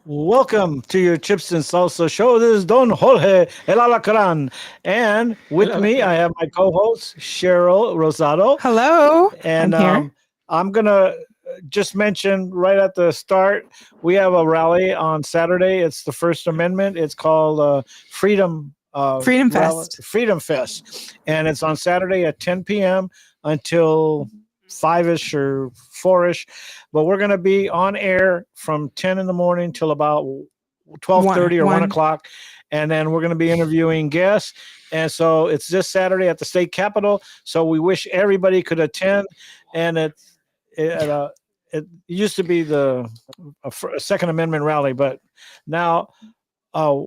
Welcome to your Chips and Salsa show. This is Don Jorge El Alacran. And with me, I have my co host, Cheryl Rosado. Hello, I'm And here. I'm going to just mention right at the start we have a rally on Saturday. It's the First Amendment. It's called Freedom. Freedom Rally, Fest. Freedom Fest, and it's on Saturday at 10 p.m. until 5ish or 4ish, but we're going to be on air from 10 in the morning till about 12:30 or 1 One. o'clock, and then we're going to be interviewing guests. And so it's this Saturday at the state capitol, so we wish everybody could attend. And it, uh, it used to be a Second Amendment rally, but now uh,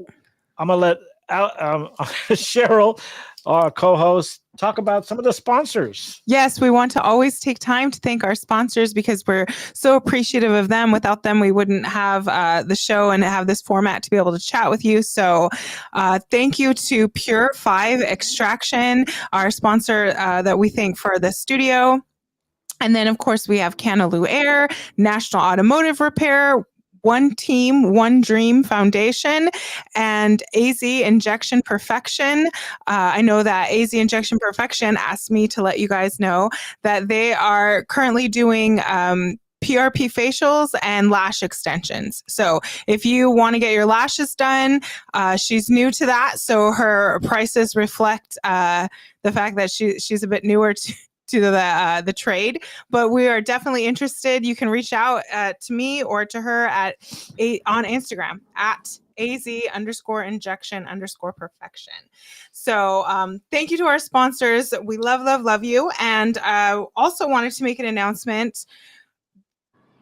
I'm gonna let Cheryl, our co-host, talk about some of the sponsors. Yes, we want to always take time to thank our sponsors because we're so appreciative of them. Without them, we wouldn't have the show and have this format to be able to chat with you. So thank you to Pure 5 Extraction, our sponsor that we thank for the studio. And then, of course, we have Canaloo Air, National Automotive Repair, One Team, One Dream Foundation, and AZ Injection Perfection. I know that AZ Injection Perfection asked me to let you guys know that they are currently doing PRP facials and lash extensions. So if you want to get your lashes done, she's new to that. So her prices reflect the fact that she's a bit newer to the trade, but we are definitely interested. You can reach out to me or to her on Instagram at AZ_injection_perfection. So thank you to our sponsors. We love you. And also wanted to make an announcement.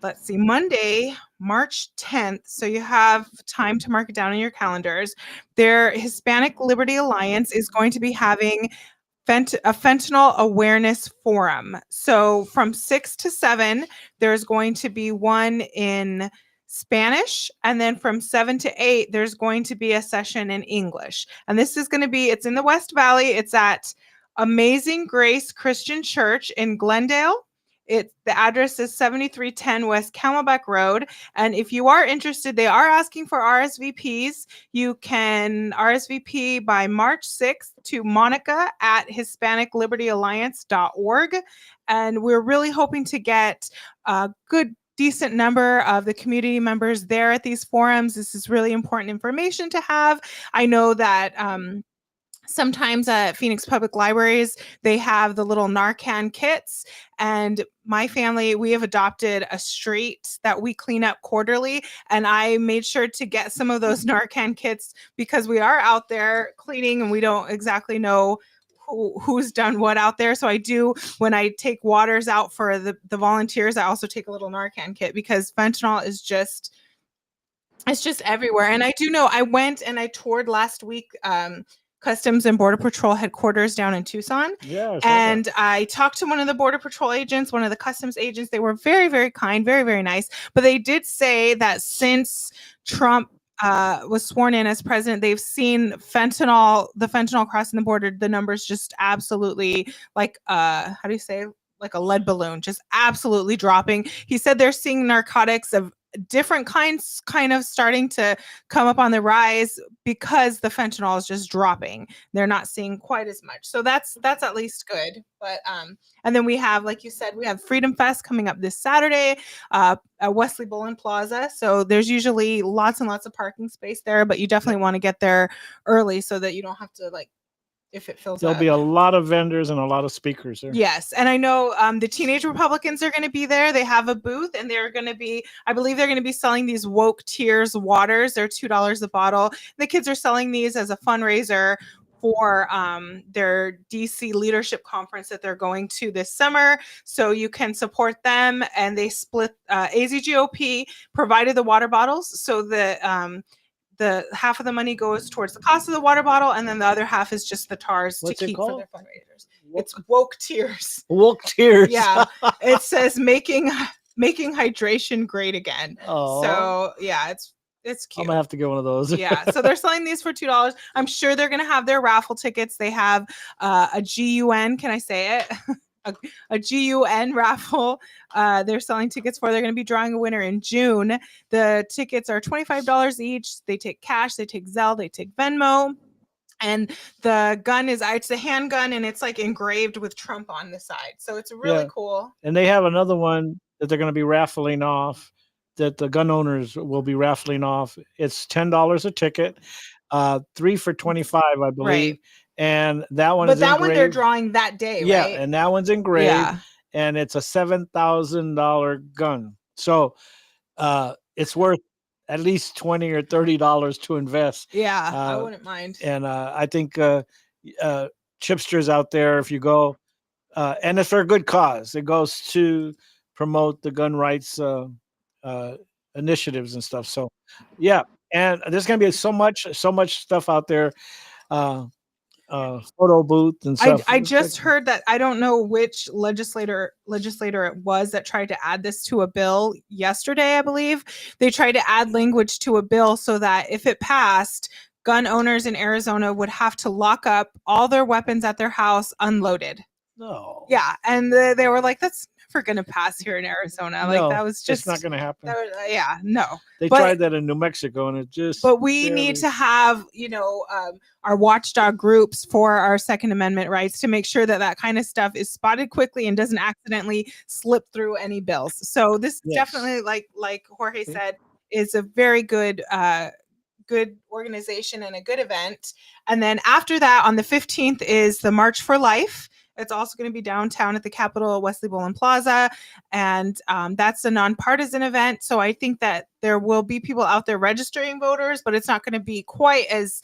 Let's see, Monday, March 10th. So you have time to mark it down in your calendars. Their Hispanic Liberty Alliance is going to be having a fentanyl awareness forum. So from 6 to 7, there's going to be one in Spanish. And then from 7 to 8, there's going to be a session in English. And this is going to be, it's in the West Valley. It's at Amazing Grace Christian Church in Glendale. The address is 7310 West Camelback Road. And if you are interested, they are asking for RSVPs. You can RSVP by March 6th to Monica at HispanicLibertyAlliance.org. And we're really hoping to get a good decent number of the community members there at these forums. This is really important information to have. I know that sometimes at Phoenix Public Libraries, they have the little Narcan kits. And my family, we have adopted a street that we clean up quarterly. And I made sure to get some of those Narcan kits because we are out there cleaning and we don't exactly know who's done what out there. So I do, when I take waters out for the volunteers, I also take a little Narcan kit because fentanyl is just, it's just everywhere. And I do know I went and I toured last week, Customs and Border Patrol headquarters down in Tucson. Yeah, and I talked to one of the Border Patrol agents, one of the Customs agents. They were very, very kind, very, very nice. But they did say that since Trump was sworn in as president, they've seen the fentanyl crossing the border. The numbers just absolutely like, how do you say, like a lead balloon, just absolutely dropping. He said they're seeing narcotics of different kinds kind of starting to come up on the rise because the fentanyl is just dropping. They're not seeing quite as much. So that's at least good. But and then we have, like you said, we have Freedom Fest coming up this Saturday at Wesley Bullen Plaza. So there's usually lots and lots of parking space there, but you definitely want to get there early so that you don't have to, like, if it fills there'll up. be a lot of vendors and a lot of speakers there. Yes. And I know the Teenage Republicans are going to be there. They have a booth and they're going to be, I believe they're going to be selling these Woke Tears waters. They're $2 a bottle. The kids are selling these as a fundraiser for their DC leadership conference that they're going to this summer. So you can support them. And they split, AZGOP provided the water bottles. So the half of the money goes towards the cost of the water bottle, and then the other half is just the tars What's to it keep called? for their fundraisers. It's Woke Tears. Woke Tears. Yeah, it says making hydration great again. Oh, So yeah, it's cute. I'm gonna have to get one of those. Yeah, so they're selling these for $2. I'm sure they're gonna have their raffle tickets. They have a GUN. Can I say it? a, a GUN raffle. They're selling tickets for. They're going to be drawing a winner in June. The tickets are $25 each. They take cash, they take Zelle, they take Venmo. And the gun is it's a handgun and it's like engraved with Trump on the side. So it's really Yeah. cool. And they have another one that they're going to be raffling off, that the gun owners will be raffling off. It's $10 a ticket, 3 for 25, I believe. Right. And that one But is that one they're engraved. drawing that day, Yeah, right? and that one's engraved, Yeah. and it's a $7,000 gun. So it's worth at least $20 or $30 to invest. Yeah, I Uh, wouldn't mind. and I think chipsters out there, if you go, and it's for a good cause. It goes to promote the gun rights uh, initiatives and stuff. So, yeah, and there's going to be so much stuff out there. Uh, Photo booth and stuff. I It's like, just heard that I don't know which legislator it was that tried to add this to a bill yesterday, I believe. They tried to add language to a bill so that if it passed, gun owners in Arizona would have to lock up all their weapons at their house unloaded. no, Yeah, and they were like, "That's never gonna pass here in Arizona." Like that no, was it's just not going to happen. that was, yeah, no. They But tried that in New Mexico, and it just but we need barely. to have our watchdog groups for our Second Amendment rights to make sure that that kind of stuff is spotted quickly and doesn't accidentally slip through any bills. So this Yes. definitely, like Jorge said, is a very good good organization and a good event. And then after that, on the 15th is the March for Life. It's also going to be downtown at the Capitol, Wesley Boland Plaza, and that's a nonpartisan event. So I think that there will be people out there registering voters, but it's not going to be quite as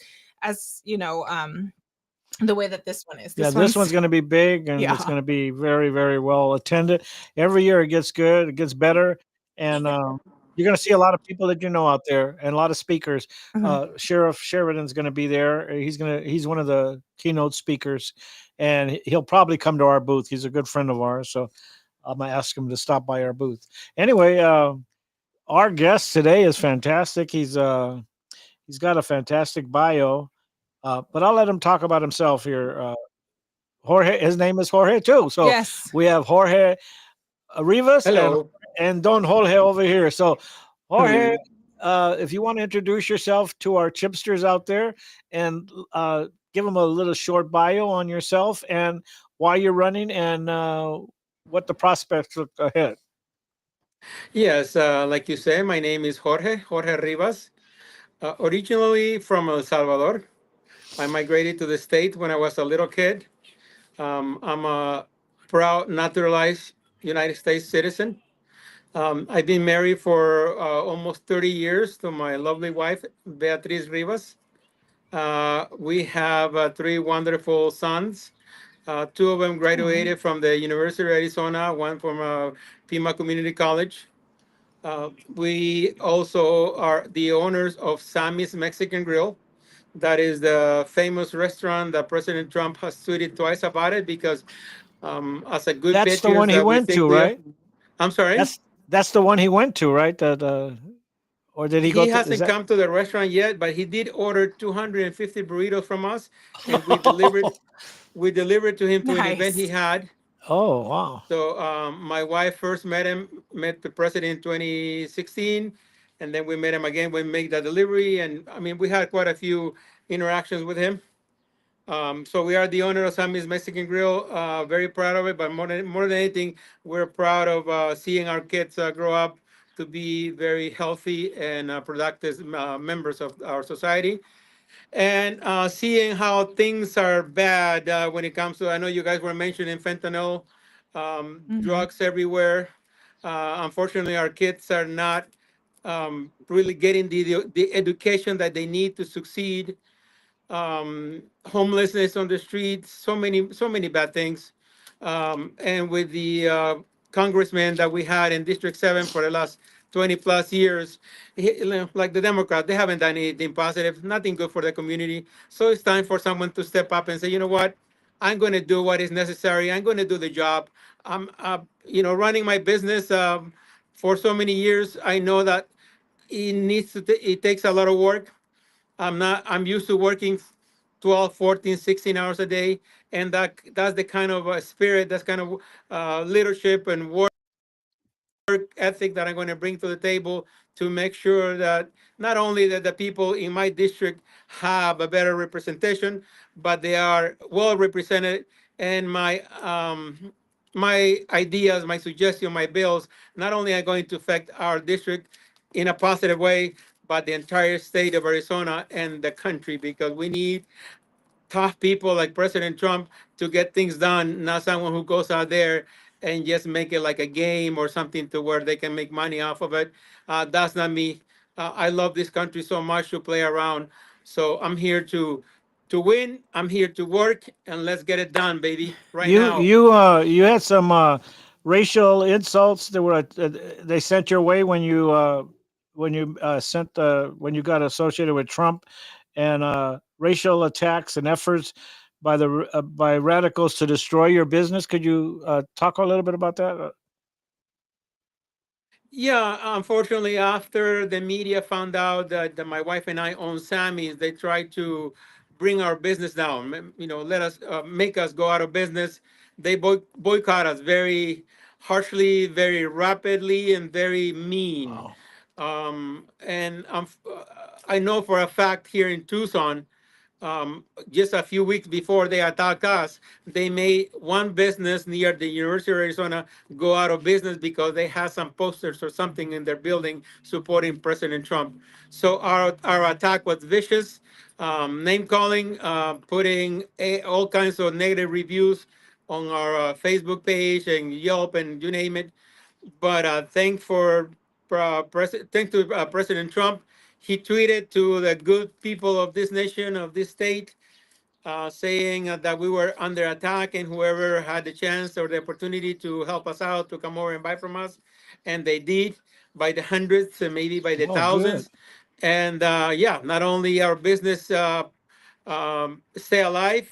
the way that this one is. This one's going to be big, and it's Yeah. going to be very, very well attended. Every year it gets good, it gets better, and you're going to see a lot of people that you know out there, and a lot of speakers. Mhm. Sheriff Sheridan's going to be there. He's one of the keynote speakers, and he'll probably come to our booth. He's a good friend of ours, so I'm gonna ask him to stop by our booth. Anyway, our guest today is fantastic. He's got a fantastic bio, but I'll let him talk about himself here. Jorge, his name is Jorge too. So Yes. we have Jorge Rivas Hello. and Don Jorge over here. So Jorge, Hello. if you want to introduce yourself to our chipsters out there and give them a little short bio on yourself and why you're running and what the prospects look ahead. Yes, like you say, my name is Jorge Rivas. Originally from El Salvador. I migrated to the state when I was a little kid. I'm a proud naturalized United States citizen. I've been married for almost 30 years to my lovely wife, Beatriz Rivas. We have three wonderful sons. Two of them graduated from the University of Arizona, one from Pima Community College. We also are the owners of Sammy's Mexican Grill. That is the famous restaurant that President Trump has tweeted twice about it because, as a good That's the one patriots, he that we went think to, we are. right? I'm sorry. That's the one he went to, right? Or did he go He to? Is hasn't that? come to the restaurant yet, but he did order 250 burritos from us, and we delivered to him to an event he Nice. had. Oh wow! So my wife first met the president in 2016, and then we met him again. We made the delivery, and I mean, we had quite a few interactions with him. So we are the owner of Sammy's Mexican Grill. Very proud of it, but more than anything, we're proud of seeing our kids grow up to be very healthy and productive members of our society, and seeing how things are bad when it comes to. I know you guys were mentioning fentanyl, Mhm. drugs everywhere. Unfortunately, our kids are not really getting the education that they need to succeed. Homelessness on the streets, so many bad things. And with the congressman that we had in District 7 for the last 20 plus years, like the Democrat, they haven't done anything positive, nothing good for the community. So it's time for someone to step up and say, you know what, I'm going to do what is necessary. I'm going to do the job. I'm, running my business for so many years. I know that it takes a lot of work. I'm used to working 12, 14, 16 hours a day. and that's the kind of spirit, that's kind of leadership and work ethic that I'm going to bring to the table to make sure that not only that the people in my district have a better representation, but they are well represented, and my ideas, my suggestions, my bills not only are going to affect our district in a positive way, but the entire state of Arizona and the country, because we need tough people like President Trump to get things done, not someone who goes out there and just make it like a game or something to where they can make money off of it. That's not me. I love this country so much to play around. So I'm here to win. I'm here to work, and let's get it done, baby. Right now. You had some racial insults that were they sent your way when you got associated with Trump, and racial attacks and efforts by radicals to destroy your business. Could you talk a little bit about that? Yeah, unfortunately, after the media found out that my wife and I own Sammy's, they tried to bring our business down. Let us make us go out of business. They boycott us very harshly, very rapidly, and very mean. Wow. And I know for a fact here in Tucson, just a few weeks before they attacked us, they made one business near the University of Arizona go out of business because they had some posters or something in their building supporting President Trump. So our attack was vicious, name calling, putting all kinds of negative reviews on our Facebook page and Yelp and you name it. But thanks to President Trump, he tweeted to the good people of this nation, of this state, saying that we were under attack, and whoever had the chance or the opportunity to help us out to come over and buy from us, and they did by the hundreds and maybe by the Oh, good. thousands. And yeah, not only our business stay alive,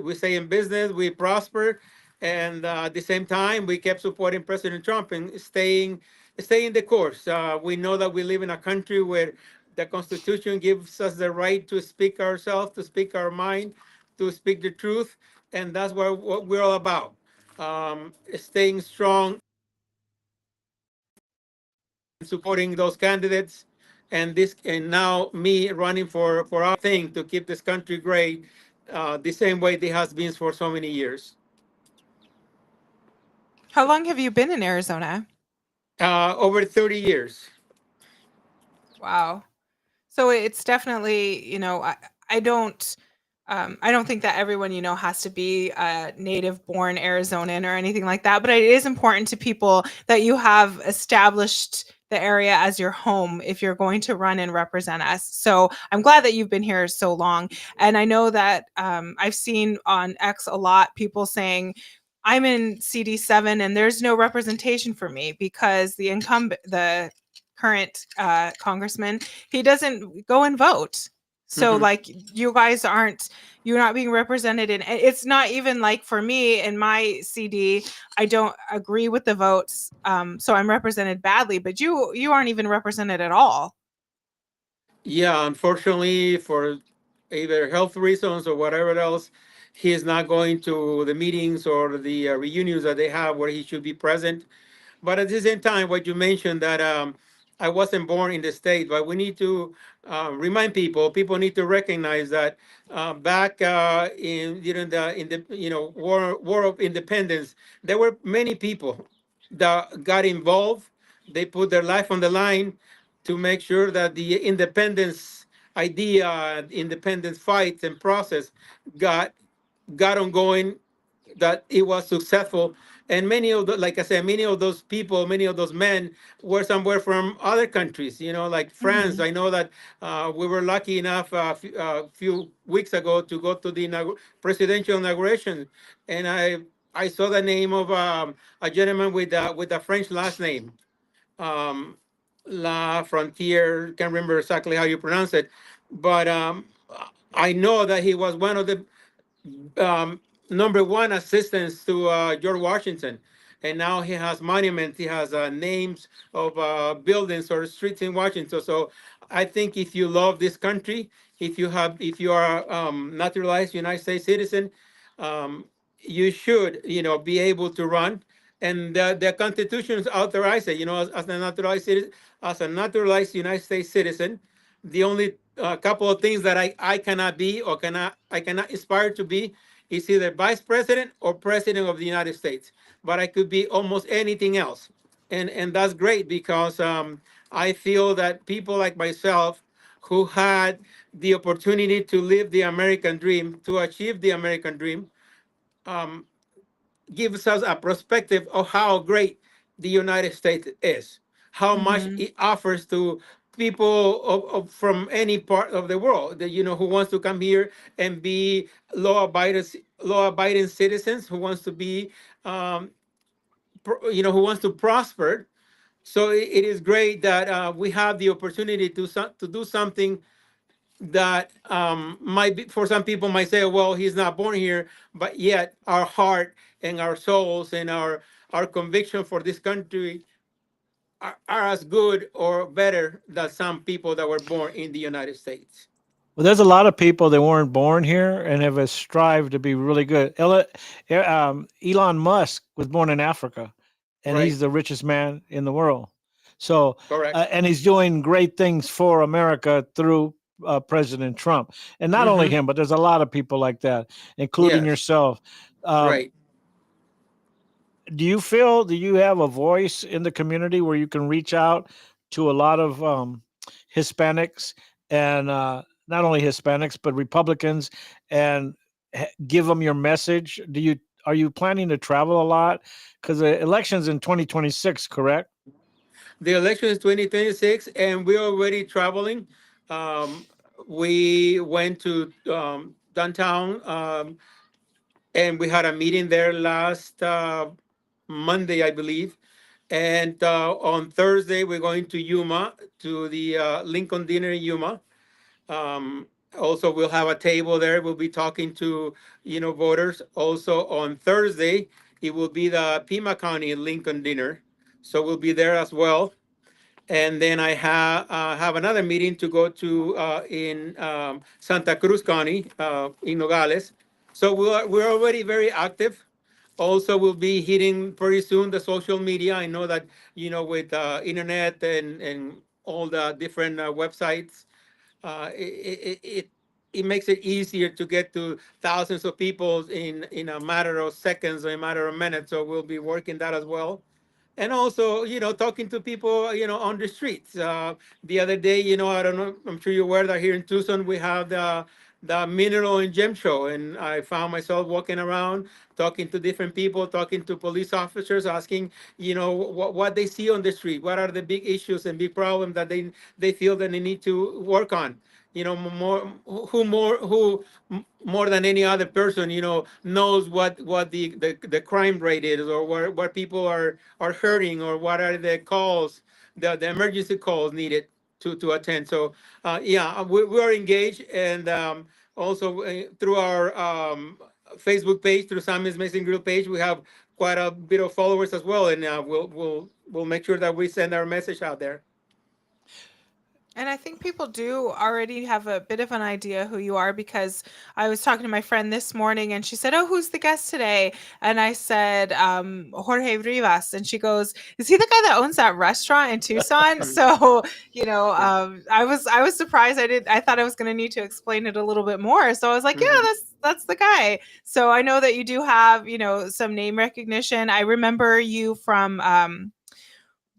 we stay in business, we prosper, and at the same time, we kept supporting President Trump and staying the course. We know that we live in a country where the Constitution gives us the right to speak ourselves, to speak our mind, to speak the truth, and that's what we're all about. Staying strong, supporting those candidates, and now me running for our thing to keep this country great, the same way it has been for so many years. How long have you been in Arizona? Over 30 years. Wow. So it's definitely, I don't think that everyone, has to be a native born Arizonan or anything like that, but it is important to people that you have established the area as your home if you're going to run and represent us. So I'm glad that you've been here so long. And I know that I've seen on X a lot people saying, I'm in CD7 and there's no representation for me because the current congressman, he doesn't go and vote. So Mhm. like you're not being represented in it's not even like for me in my CD, I don't agree with the votes. So I'm represented badly, but you aren't even represented at all. Yeah, unfortunately, for either health reasons or whatever else, he is not going to the meetings or the reunions that they have where he should be present. But at the same time, what you mentioned that I wasn't born in the state, but we need to remind people need to recognize that back in during the in the war of independence, there were many people that got involved. They put their life on the line to make sure that the independence idea, independence fight and process got got on going, that it was successful. And many of the, like I said, many of those people, many of those men were somewhere from other countries, like France. Mhm. I know that we were lucky enough a few weeks ago to go to the presidential inauguration, and I saw the name of a gentleman with a French last name, um, La Frontier. Can't remember exactly how you pronounce it, but I know that he was one of the um, number one assistants to George Washington. And now he has monuments, he has names of buildings or streets in Washington. So I think if you love this country, if you are naturalized United States citizen, um, you should, be able to run. And the Constitution authorizes it. As a naturalized United States citizen, the only couple of things that I cannot be or I cannot aspire to be is either vice president or president of the United States. But I could be almost anything else, and that's great because I feel that people like myself who had the opportunity to live the American dream, to achieve the American dream, um, gives us a perspective of how great the United States is, how much Mm-hmm. it offers to people from any part of the world that who wants to come here and be law abiding citizens, who wants to be um, who wants to prosper. So it is great that we have the opportunity to do something that might be, for some people might say, well, he's not born here, but yet our heart and our souls and our conviction for this country are as good or better than some people that were born in the United States. Well, there's a lot of people that weren't born here and have strived to be really good. Elon Musk was born in Africa, and Right. he's the richest man in the world. So, Correct. and he's doing great things for America through President Trump. And not only Mm-hmm. him, but there's a lot of people like that, including Yes. yourself. Um, Right. do you have a voice in the community where you can reach out to a lot of Hispanics and not only Hispanics but Republicans and give them your message? Are you planning to travel a lot? Because the elections in 2026, correct? The election is 2026, and we're already traveling. Um, we went to downtown, and we had a meeting there last Monday, I believe. And on Thursday, we're going to Yuma, to the Lincoln Dinner in Yuma. Um, Also, we'll have a table there. We'll be talking to voters. Also on Thursday, it will be the Pima County Lincoln Dinner, so we'll be there as well. And then I have another meeting to go to in Santa Cruz County, in Nogales. So we're already very active. Also, we'll be hitting pretty soon the social media. I know that with internet and all the different websites, it makes it easier to get to thousands of people in a matter of seconds or a matter of minutes. So we'll be working that as well. And also, talking to people, on the streets. The other day, I don't know, I'm sure you're aware that here in Tucson we have the Mineral and Gem Show, and I found myself walking around, talking to different people, talking to police officers, asking, what they see on the street, what are the big issues and big problems that they feel that they need to work on. Who more than any other person, knows what the crime rate is, or what people are hurting, or what are the calls, the emergency calls needed to attend. So yeah, we are engaged, and also through our Facebook page, through Sammy's Missing Group page, we have quite a bit of followers as well, and we'll make sure that we send our message out there. And I think people do already have a bit of an idea who you are, because I was talking to my friend this morning and she said, "Oh, who's the guest today?" And I said, Jorge Rivas. And she goes, "Is he the guy that owns that restaurant in Tucson?" Mhm. So, Yeah. I was surprised. I thought I was going to need to explain it a little bit more. So I was like, yeah, Mhm. that's the guy. So I know that you do have, some name recognition. I remember you from,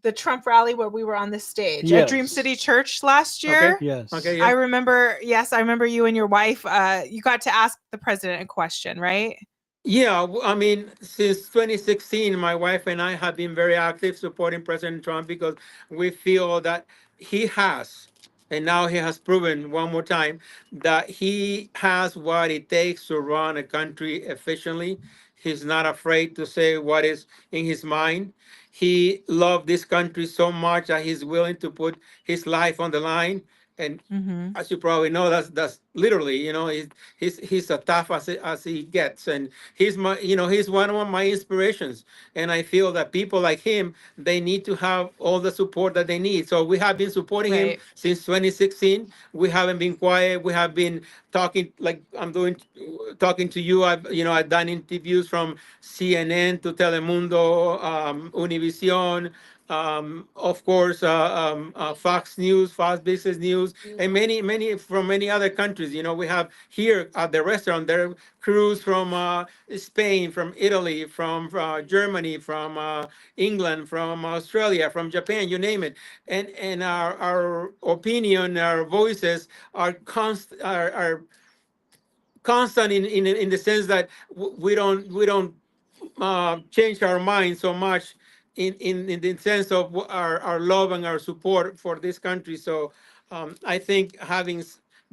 the Trump rally where we were on the stage at Dream Yes. City Church last Okay. year. Okay. Yes. I Yeah. remember, yes, I remember you and your wife, you got to ask the president a question, right? Yeah, I mean, since 2016, my wife and I have been very active supporting President Trump because we feel that he has, and now he has proven one more time that he has what it takes to run a country efficiently. He's not afraid to say what is in his mind. He loved this country so much that he's willing to put his life on the line. And Mm-hmm. as you probably know, that's literally, he's as tough as he gets, and he's one of my inspirations. And I feel that people like him, they need to have all the support that they need. So we have been supporting him Right. since 2016. We haven't been quiet. We have been talking, like I'm doing, talking to you. I've done interviews from CNN to Telemundo, Univision, of course, Fox News, Fox Business News, and many from many other countries. We have here at the restaurant, there are crews from Spain, from Italy, from Germany, from England, from Australia, from Japan, you name it. And our opinion, our voices are constant in the sense that we don't change our mind so much in the sense of our love and our support for this country. So I think having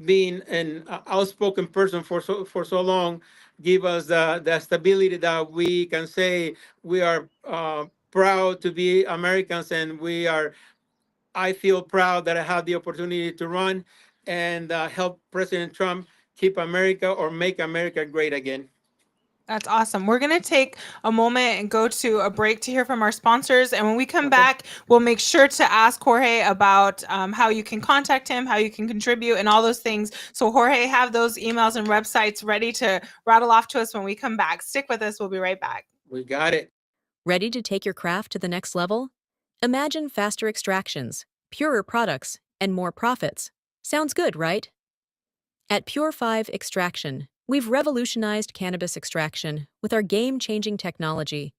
been an outspoken person for so long give us the stability that we can say we are proud to be Americans, and I feel proud that I had the opportunity to run and help President Trump keep America or make America great again. That's awesome. We're going to take a moment and go to a break to hear from our sponsors. And when we come Okay. back, we'll make sure to ask Jorge about how you can contact him, how you can contribute, and all those things. So, Jorge, have those emails and websites ready to rattle off to us when we come back. Stick with us. We'll be right back. We got it. Ready to take your craft to the next level? Imagine faster extractions, purer products, and more profits. Sounds good, right? At Pure 5 Extraction, we've revolutionized cannabis extraction with our game-changing technology.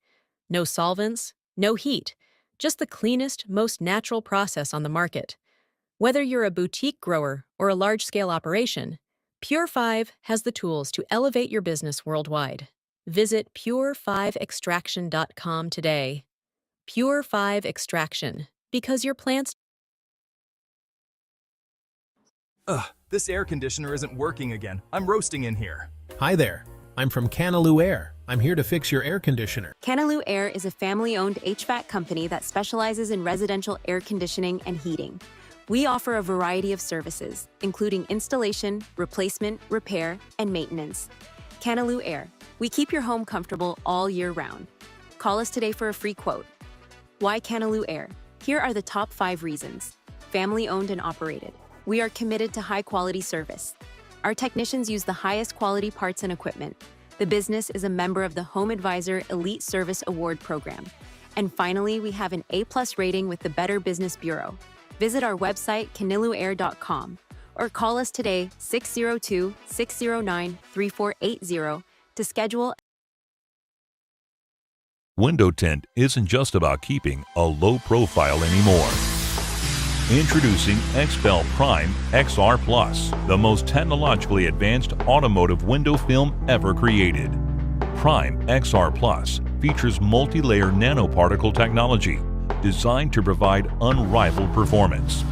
No solvents, no heat, just the cleanest, most natural process on the market. Whether you're a boutique grower or a large-scale operation, Pure 5 has the tools to elevate your business worldwide. Visit pure5extraction.com today. Pure 5 Extraction, because your plants. Ugh, this air conditioner isn't working again. I'm roasting in here. Hi there. I'm from Canaloo Air. I'm here to fix your air conditioner. Canaloo Air is a family-owned HVAC company that specializes in residential air conditioning and heating. We offer a variety of services, including installation, replacement, repair, and maintenance. Canaloo Air. We keep your home comfortable all year round. Call us today for a free quote. Why Canaloo Air? Here are the top 5 reasons. Family-owned and operated. We are committed to high-quality service. Our technicians use the highest quality parts and equipment. The business is a member of the Home Advisor Elite Service Award program. And finally, we have an A+ rating with the Better Business Bureau. Visit our website, canilooair.com, or call us today, 602-609-3480, to schedule. Window tint isn't just about keeping a low profile anymore. Introducing XPEL Prime XR Plus, the most technologically advanced automotive window film ever created. Prime XR Plus features multi-layer nanoparticle technology designed to provide unrivaled performance.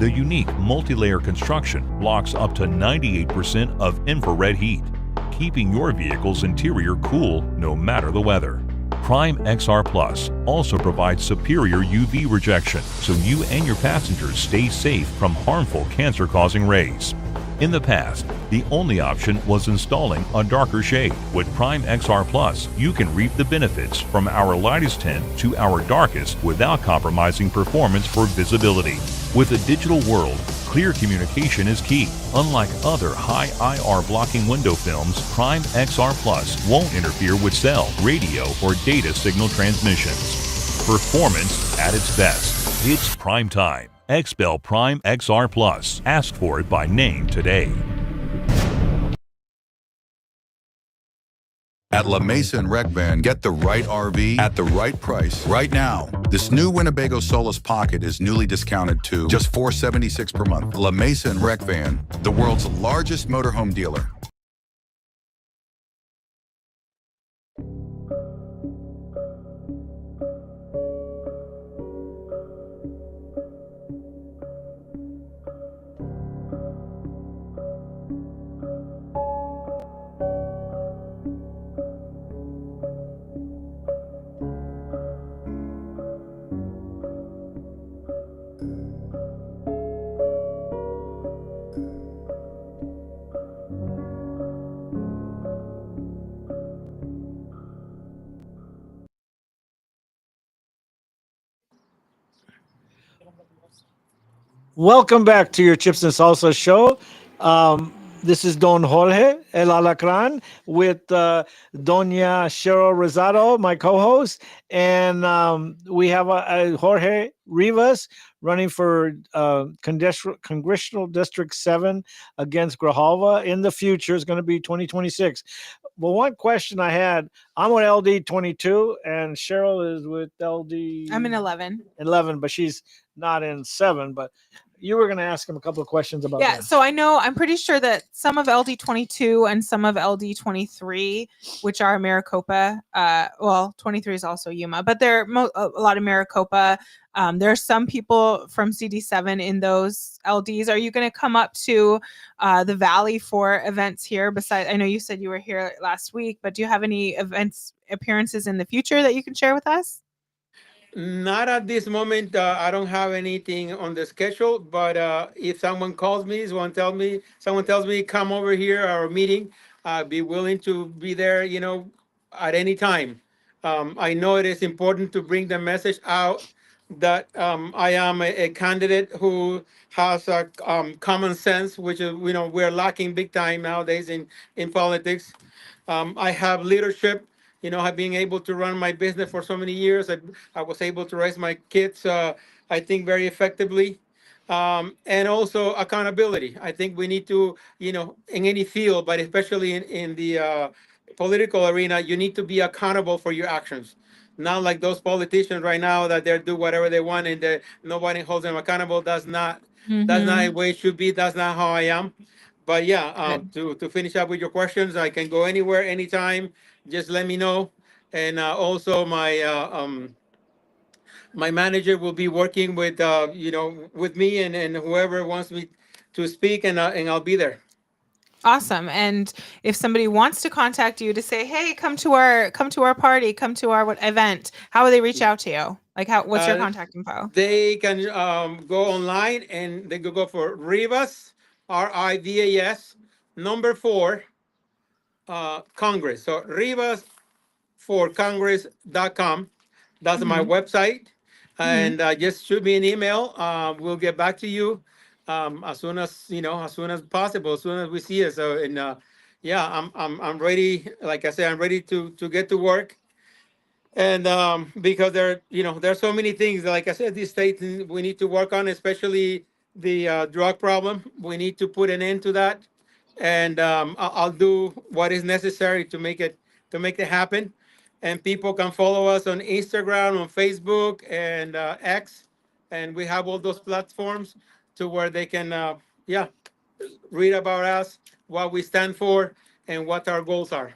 The unique multi-layer construction blocks up to 98% of infrared heat, keeping your vehicle's interior cool no matter the weather. Prime XR Plus also provides superior UV rejection, so you and your passengers stay safe from harmful cancer-causing rays. In the past, the only option was installing a darker shade. With Prime XR Plus, you can reap the benefits from our lightest tint to our darkest without compromising performance for visibility. With a digital world, clear communication is key. Unlike other high IR blocking window films, Prime XR Plus won't interfere with cell, radio, or data signal transmissions. Performance at its best. It's prime time. XPEL Prime XR Plus. Ask for it by name today. At La Mesa and Rec Van, get the right RV at the right price right now. This new Winnebago Solis Pocket is newly discounted to just $476 per month. La Mesa and Rec Van, the world's largest motorhome dealer. Welcome back to your Chips and Salsa show. This is Don Jorge El Alacran with Doña Cheryl Rosado, my co-host, and we have Jorge Rivas running for Congressional District 7 against Grijalva in the future. Is going to be 2026. Well, one question I had, I'm with LD 22, and Cheryl is with LD. I'm in 11. 11, but she's not in 7. But you were going to ask him a couple of questions about Yeah, that. so I'm pretty sure that some of LD22 and some of LD23, which are Maricopa, 23 is also Yuma, but they're a lot of Maricopa. There are some people from CD7 in those LDs. Are you going to come up to the Valley for events here? Besides, I know you said you were here last week, but do you have any appearances in the future that you can share with us? Not at this moment. I don't have anything on the schedule, but if someone calls me, someone tells me, come over here our meeting, I'd be willing to be there, at any time. I know it is important to bring the message out that I am a candidate who has a common sense, which is, we're lacking big time nowadays in politics. I have leadership. I've been able to run my business for so many years. I was able to raise my kids, I think, very effectively. And also accountability. I think we need to, in any field, but especially in the political arena, you need to be accountable for your actions. Not like those politicians right now that they do whatever they want and nobody holds them accountable. That's not the way it should be. That's not how I am. But yeah, to finish up with your questions, I can go anywhere, anytime. Just let me know. And also, my manager will be working with me and whoever wants me to speak, and I'll be there. Awesome. And if somebody wants to contact you to say, "Hey, come to our party, come to our event," how will they reach out to you? Like, what's your contact info? They can go online and they could go for Rivas, Rivas, number 4, Congress. So Rivas for Congress.com. That's my website. And just shoot me an email. We'll get back to you as soon as possible, as soon as we see it. So, and yeah, I'm ready. Like I said, I'm ready to get to work. And because there's so many things, like I said, this state we need to work on, especially the drug problem. We need to put an end to that, and I'll do what is necessary to make it happen. And people can follow us on Instagram, on Facebook, and X, and we have all those platforms to where they can, yeah, read about us, what we stand for, and what our goals are.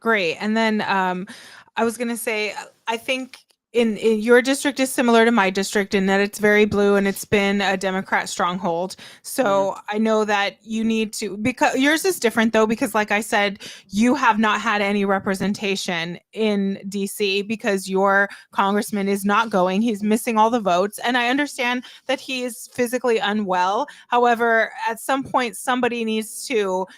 Great. And then I was going to say, I think in your district is similar to my district in that it's very blue and it's been a Democrat stronghold. So I know that you need to, because yours is different though, because like I said, you have not had any representation in DC because your congressman is not going. He's missing all the votes. And I understand that he is physically unwell. However, at some point, somebody needs to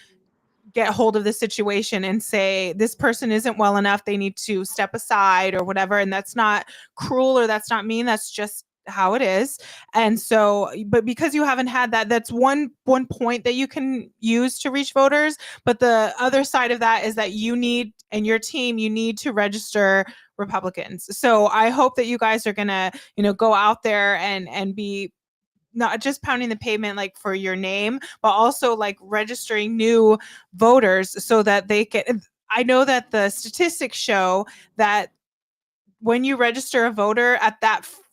get hold of the situation and say this person isn't well enough, they need to step aside or whatever. And that's not cruel or that's not mean, that's just how it is. And so, but because you haven't had that, that's one point that you can use to reach voters. But the other side of that is that you need, and your team, you need to register Republicans. So I hope that you guys are gonna go out there and be not just pounding the pavement like for your name, but also like registering new voters so that they can. I know that the statistics show that when you register a voter at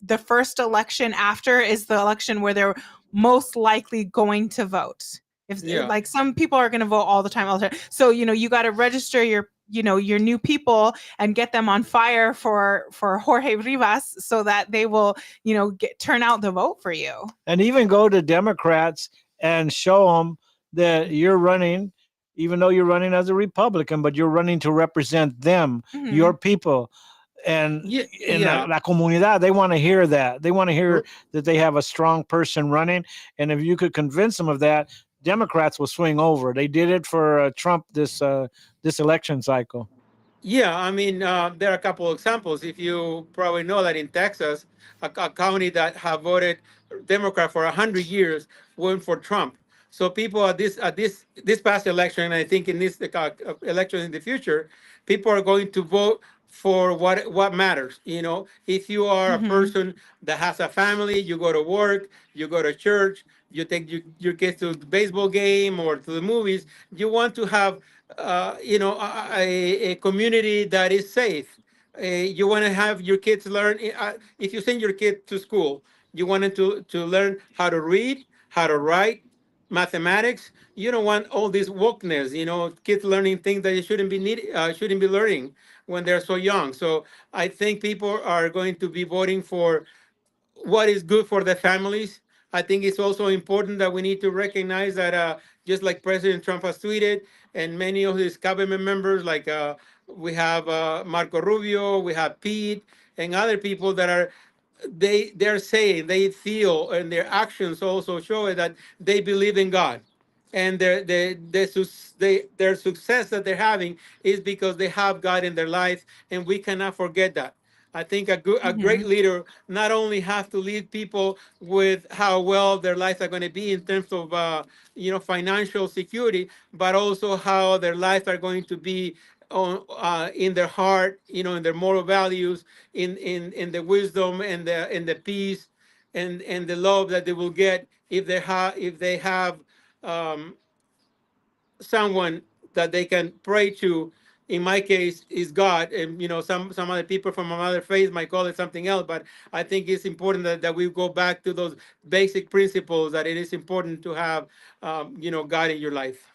the first election after is the election where they're most likely going to vote. If like some people are going to vote all the time. So, you got to register your new people and get them on fire for Jorge Rivas so that they will, turn out the vote for you. And even go to Democrats and show them that you're running, even though you're running as a Republican, but you're running to represent them, your people. And in la comunidad, they want to hear that. They want to hear that they have a strong person running. And if you could convince them of that, Democrats will swing over. They did it for Trump this election cycle. Yeah, I mean, there are a couple of examples. If you probably know that in Texas, a county that have voted Democrat for 100 years went for Trump. So people at this past election, and I think in this election in the future, people are going to vote for what matters. If you are a Hmm. person that has a family, you go to work, you go to church, you take your kids to the baseball game or to the movies. You want to have a community that is safe. You want to have your kids learn. If you send your kid to school, you want them to learn how to read, how to write, mathematics. You don't want all this wokeness. Kids learning things that they shouldn't be learning when they're so young. So I think people are going to be voting for what is good for the families. I think it's also important that we need to recognize that just like President Trump has tweeted, and many of his cabinet members, like we have Marco Rubio, we have Pete, and other people that they're saying they feel, and their actions also show it, that they believe in God, and their success that they're having is because they have God in their life, and we cannot forget that. I think a Hmm. great leader not only has to lead people with how well their lives are going to be in terms of financial security, but also how their lives are going to be in their heart, in their moral values, in the wisdom and the peace and the love that they will get if they have um, someone that they can pray to. In my case, is God, and some other people from another faith might call it something else. But I think it's important that we go back to those basic principles, that it is important to have God in your life.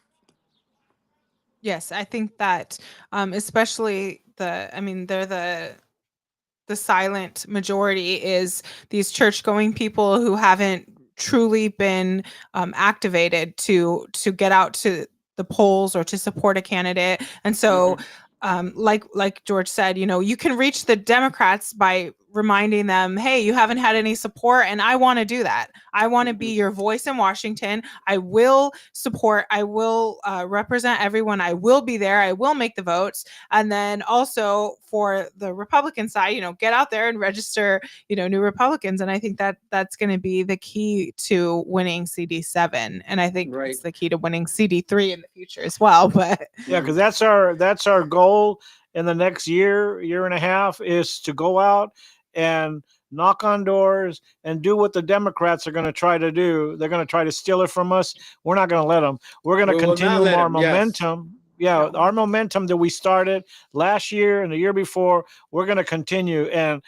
Yes, I think that especially I mean, they're the silent majority is these church going people who haven't truly been activated to get out to the polls or to support a candidate. And so Mhm. like George said, you can reach the Democrats by reminding them, hey, you haven't had any support, and I want to do that. I want to be Mhm. your voice in Washington. I will support, I will represent everyone, I will be there, I will make the votes. And then also for the Republican side, get out there and register, new Republicans. And I think that that's going to be the key to winning CD7. And I think Right. it's the key to winning CD3 in the future as well. But Yeah, Mhm. because that's our goal in the next year and a half, is to go out and knock on doors and do what the Democrats are going to try to do. They're going to try to steal it from us. We're not going to let them. We're going to We will not continue let our them. Yes. momentum. Yeah, no. our momentum that we started last year and the year before, we're going to continue. And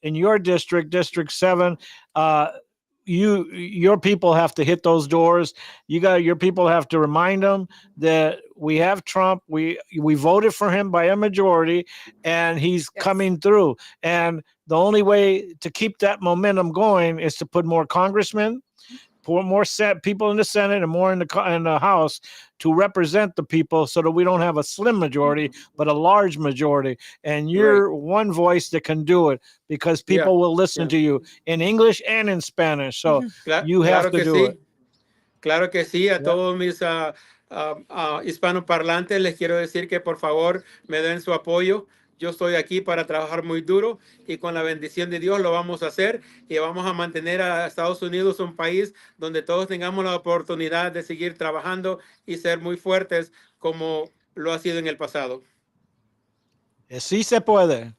in your district, District 7, uh, your people have to hit those doors. Your people have to remind them that we have Trump. We voted for him by a majority, and he's Yes. coming through. And the only way to keep that momentum going is to put more congressmen, put more people in the Senate, and more in the House to represent the people, so that we don't have a slim majority, but a large majority. And Right. you're one voice that can do it, because Yeah. people will listen Yeah. to you in English and in Spanish. So you have Claro to que do it. sí. Claro que sí, a Yeah. todos mis hispanoparlantes les quiero decir que por favor me den su apoyo. Yo estoy aquí para trabajar muy duro, y con la bendición de Dios lo vamos a hacer, y vamos a mantener a Estados Unidos un país donde todos tengamos la oportunidad de seguir trabajando y ser muy fuertes como lo ha sido en el pasado. Sí se puede.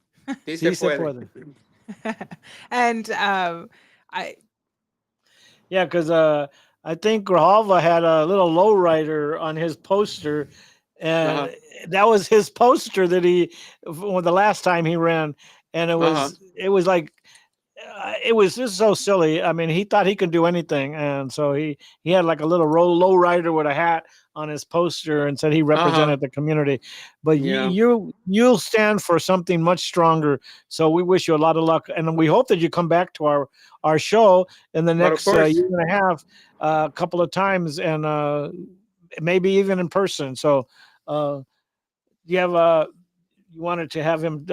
Sí se Sí se puede. puede. And I Yeah, because I think Grijalva had a little lowrider on his poster, and Ajá, that was his poster that the last time he ran, and it ajá, was it was like it was just so silly. I mean, he thought he could do anything, and so he had like a little low rider with a hat on his poster and said he ajá. represented the community. But Yeah, you'll stand for something much stronger. So we wish you a lot of luck, and we hope that you come back to our show in the but of next course. year and a half, a couple of times, and maybe even in person. So you have you wanted to have him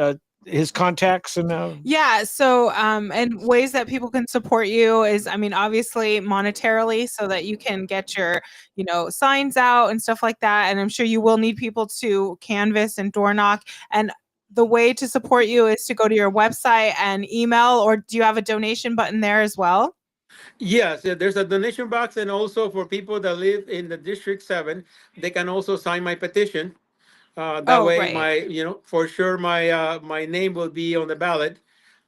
his contacts and Yeah. So, and ways that people can support you is, I mean, obviously monetarily, so that you can get your, signs out and stuff like that. And I'm sure you will need people to canvas and door knock. And the way to support you is to go to your website and email, or do you have a donation button there as well? Yes, there's a donation box, and also for people that live in the District 7, they can also sign my petition. That Oh, way, right. for sure, my name will be on the ballot.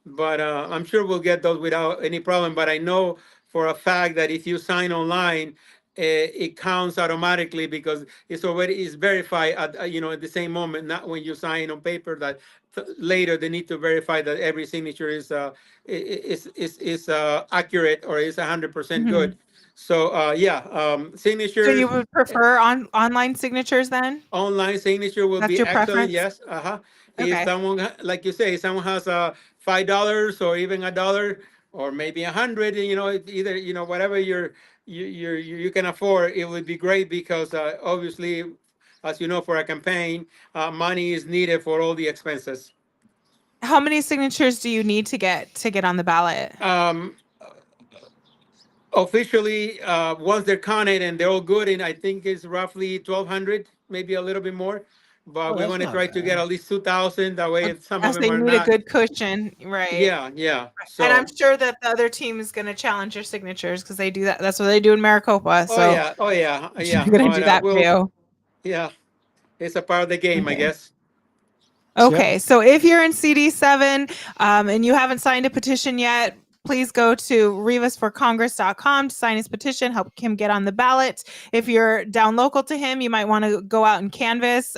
But I'm sure we'll get those without any problem. But I know for a fact that if you sign online, it counts automatically because it's verified at the same moment, not when you sign on paper. That later they need to verify that every signature is accurate or is 100% Mhm. good. So So signatures. you would prefer online signatures then? Online signature will That's be your excellent. preference? Yes. Uh-huh. If Okay. someone, like you say, someone has $5 or even $1 or maybe 100, either whatever you can afford, it would be great because obviously, as you know, for a campaign, money is needed for all the expenses. How many signatures do you need to get on the ballot? Officially, once they're counted and they're all good, and I think it's roughly 1,200, maybe a little bit more. But oh, we're that's going to not try to get bad. at least 2,000. That way, some of As them they are need a not. good cushion, right? Yeah, yeah. And I'm So, sure that the other team is going to challenge your signatures because they do that. That's what they do in Maricopa. oh So yeah, oh yeah, they're yeah. going to But do that for you. yeah, it's a part of the game, I Okay. guess. Yep. Okay. So if you're in CD7 and you haven't signed a petition yet, please go to rivasforcongress.com to sign his petition, help him get on the ballot. If you're down local to him, you might want to go out and canvass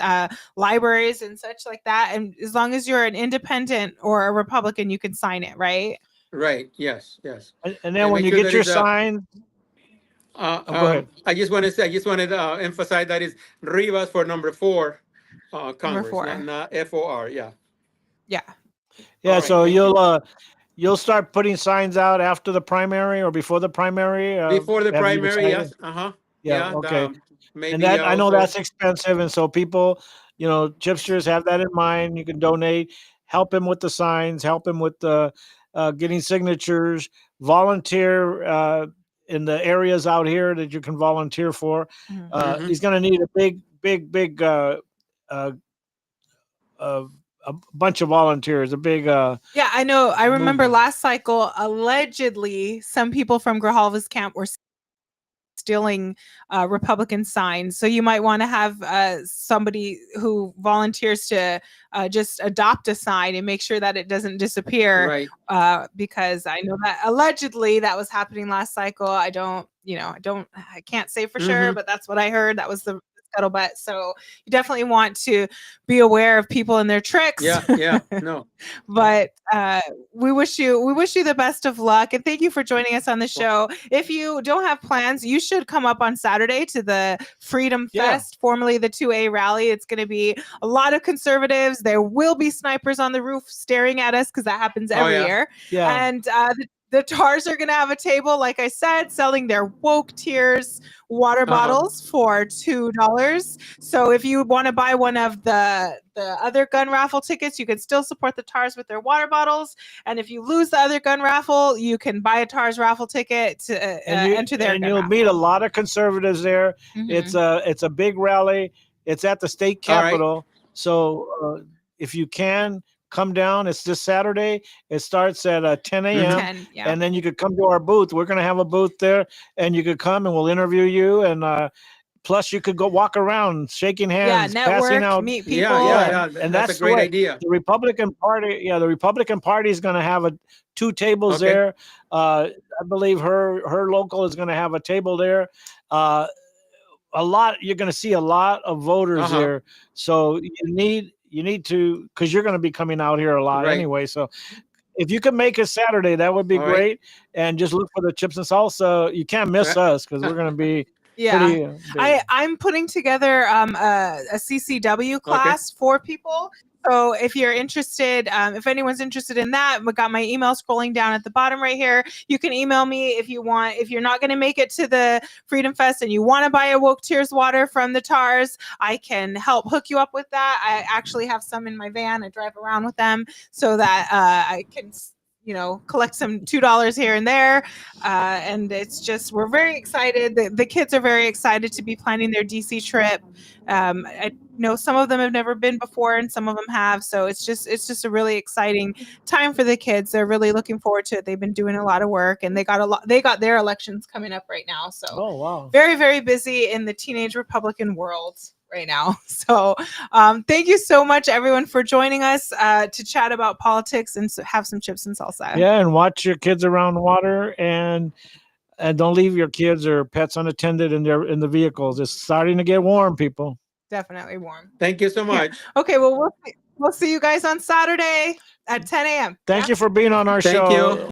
libraries and such like that. And as long as you're an independent or a Republican, you can sign it, right? Right. Yes. Yes. And then And when make you sure get that your is a. sign, go ahead. I just want to say, I just wanted to emphasize that is Rivas for number 4, Number Congress, 4. not FOR. Yeah. Yeah. Yeah, All right. so Thank you. you'll start putting signs out after the primary or before the primary. Before the Have you primary, decided? yes. Uh-huh. Yeah. Yeah. Okay. And Maybe that I know also. that's expensive, and so people, chipsters have that in mind. You can donate, help him with the signs, help him with the getting signatures, volunteer in the areas out here that you can volunteer for. Mhm. He's going to need a big uh, a bunch of volunteers, a big Yeah, I know. I remember movement. last cycle, allegedly, some people from Grijalva's camp were stealing Republican signs. So you might want to have somebody who volunteers to just adopt a sign and make sure that it doesn't disappear. Right. Because I know that allegedly that was happening last cycle. I can't say for sure, Mhm. but that's what I heard. That was the scuttlebutt. So you definitely want to be aware of people and their tricks. Yeah. Yeah. No. But we wish you the best of luck, and thank you for joining us on the show. If you don't have plans, you should come up on Saturday to the Freedom Yeah. Fest, formerly the 2A rally. It's going to be a lot of conservatives. There will be snipers on the roof staring at us because that happens Oh, every yeah. year. Yeah. And the TARs are going to have a table, like I said, selling their woke tears water bottles for $2. So if you want to buy one of the other gun raffle tickets, you can still support the TARs with their water bottles. And if you lose the other gun raffle, you can buy a TARs raffle ticket to enter their gun you'll raffle. meet a lot of conservatives there. Mhm. It's a big rally. It's at the state All right. capitol. So if you can come down, it's this Saturday. It starts at 10 a.m. 10, yeah. And then you could come to our booth. We're going to have a booth there, and you could come and we'll interview you. And plus, you could go walk around, shaking hands, passing network, out. meet Yeah. people. Yeah. and- Yeah. And That's that's a great what idea. the Republican Party. Yeah, the Republican Party is going to have 2 tables Okay. there. I believe her local is going to have a table there. You're going to see a lot of voters there. So you need to, because you're going to be coming out here a lot Right. anyway. So if you can make it Saturday, that would be All right. great. And just look for the chips and salsa. You can't miss Right. us because we're going to be Yeah. pretty big. I'm putting together a CCW class for people. So if you're interested, if anyone's interested in that, we got my email scrolling down at the bottom right here. You can email me if you want. If you're not going to make it to the Freedom Fest and you want to buy a Woke Tears water from the TARS, I can help hook you up with that. I actually have some in my van. I drive around with them so that I can, collect some $2 here and there. And it's just, we're very excited. The kids are very excited to be planning their DC trip. I know some of them have never been before and some of them have. So it's just a really exciting time for the kids. They're really looking forward to it. They've been doing a lot of work and they got their elections coming up right now. So wow. Very, very busy in the teenage Republican world right now. So thank you so much, everyone, for joining us to chat about politics and have some chips and salsa. Yeah, and watch your kids around water, and don't leave your kids or pets unattended in the vehicles. It's starting to get warm, people. Definitely warm. Thank you so much. Yeah. Okay, well, we'll see you guys on Saturday at 10 a.m. Thank you for being on our Thank show. you.